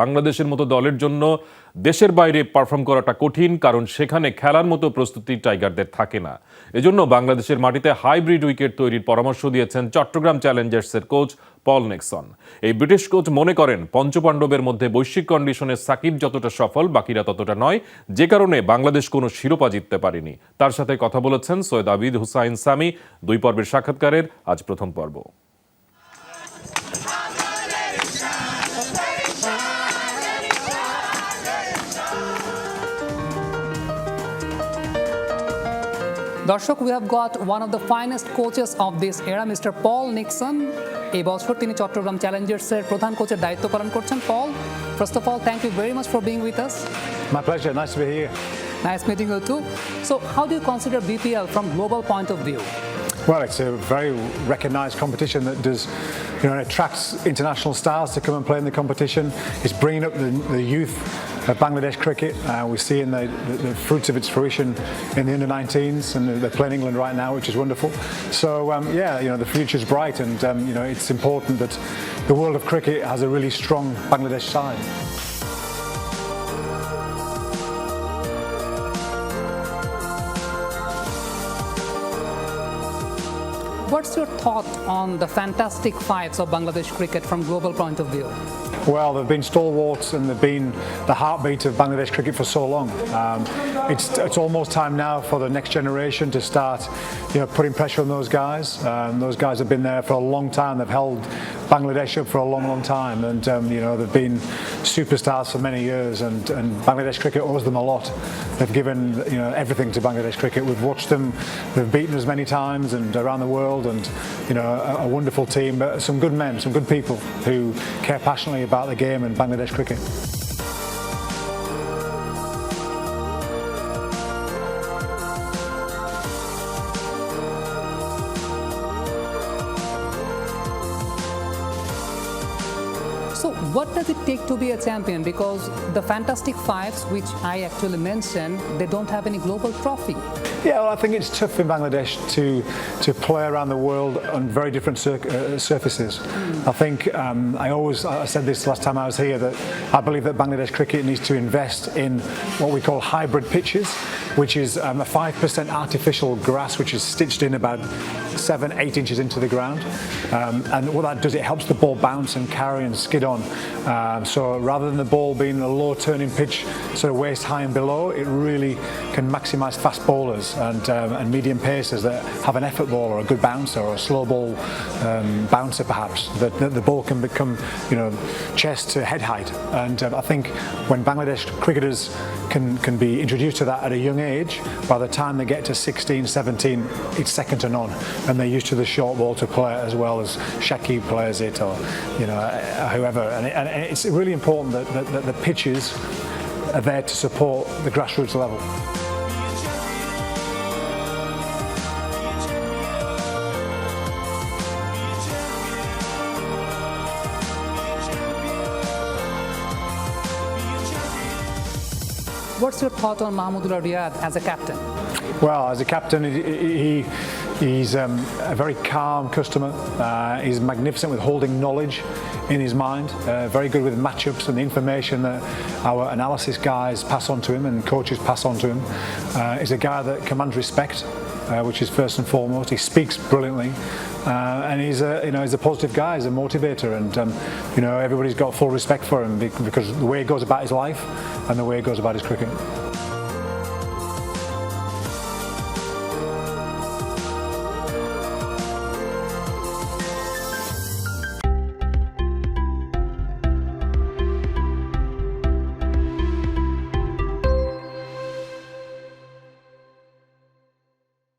বাংলাদেশের মতো দলের জন্য দেশের বাইরে পারফর্ম করাটা কঠিন, কারণ সেখানে খেলার মতো প্রস্তুতি টাইগারদের থাকে না। এজন্য বাংলাদেশের মাটিতে হাইব্রিড উইকেট তৈরির পরামর্শ দিয়েছেন চট্টগ্রাম চ্যালেঞ্জার্সের কোচ পল নিক্সন। এই ব্রিটিশ কোচ মনে করেন পঞ্চপাণ্ডবের মধ্যে বৈশ্বিক কন্ডিশনে সাকিব যতটা সফল, বাকিরা ততটা নয়, যে কারণে বাংলাদেশ কোনো শিরোপা জিততে পারেনি। তার সাথে কথা বলেছেন সৈয়দ আবিদ হুসাইন সামি। 2 পর্বের সাক্ষাৎকারের আজ প্রথম পর্ব। দর্শক, we have got one of the finest coaches of this era, Mr. Paul Nixon. এই বছর তিনি চট্টগ্রাম চ্যালেঞ্জার্সের প্রধান কোচের দায়িত্ব পালন করছেন। Paul, first of all, thank you very much for being with us. My pleasure. Nice to be here. Nice meeting you too. So, how do you consider BPL from global point of view? Well, it's a very recognised competition that does, attracts international stars to come and play in the competition. It's bringing up the youth of Bangladesh cricket. We're seeing the fruits of its fruition in the under-19s, and they're playing England right now, which is wonderful. So, the future's bright, and it's important that the world of cricket has a really strong Bangladesh side. What's your thought on the fantastic fives of Bangladesh cricket from global point of view? Well, they've been stalwarts and they've been the heartbeat of Bangladesh cricket for so long. It's almost time now for the next generation to start, putting pressure on those guys. Those guys have been there for a long time. They've held Bangladesh up for a long, long time, and they've been superstars for many years. And Bangladesh cricket owes them a lot. They've given everything to Bangladesh cricket. We've watched them. They've beaten us many times and around the world. And a wonderful team, but some good men, some good people who care passionately about the game and Bangladesh cricket. So what does it take to be a champion? Because the Fantastic Fives, which I actually mentioned, they don't have any global trophy. Yeah, well, I think it's tough in Bangladesh to play around the world on very different surfaces. I think I said this last time I was here, that I believe that Bangladesh cricket needs to invest in what we call hybrid pitches, which is a 5% artificial grass which is stitched in about 7-8 inches into the ground, and what that does, it helps the ball bounce and carry and skid on. So rather than the ball being a low turning pitch, sort of waist high and below, it really can maximise fast bowlers and medium pacers that have an effort ball or a good bouncer or a slow ball bouncer perhaps, that the ball can become chest to head height. And I think when Bangladesh cricketers can be introduced to that at a young age, by the time they get to 16, 17, it's second to none, and they're used to the short ball to play as well as Shakib plays it, or whoever. And it's really important that the pitches are there to support the grassroots level. What's your thought on Mahmudullah Riyad as a captain? Well, as a captain, he's a very calm customer. He's magnificent with holding knowledge in his mind, very good with matchups and the information that our analysis guys pass on to him and coaches pass on to him. He's a guy that commands respect, which is first and foremost. He speaks brilliantly, and he's a positive guy. He's a motivator, and everybody's got full respect for him because the way he goes about his life and the way he goes about his cricket.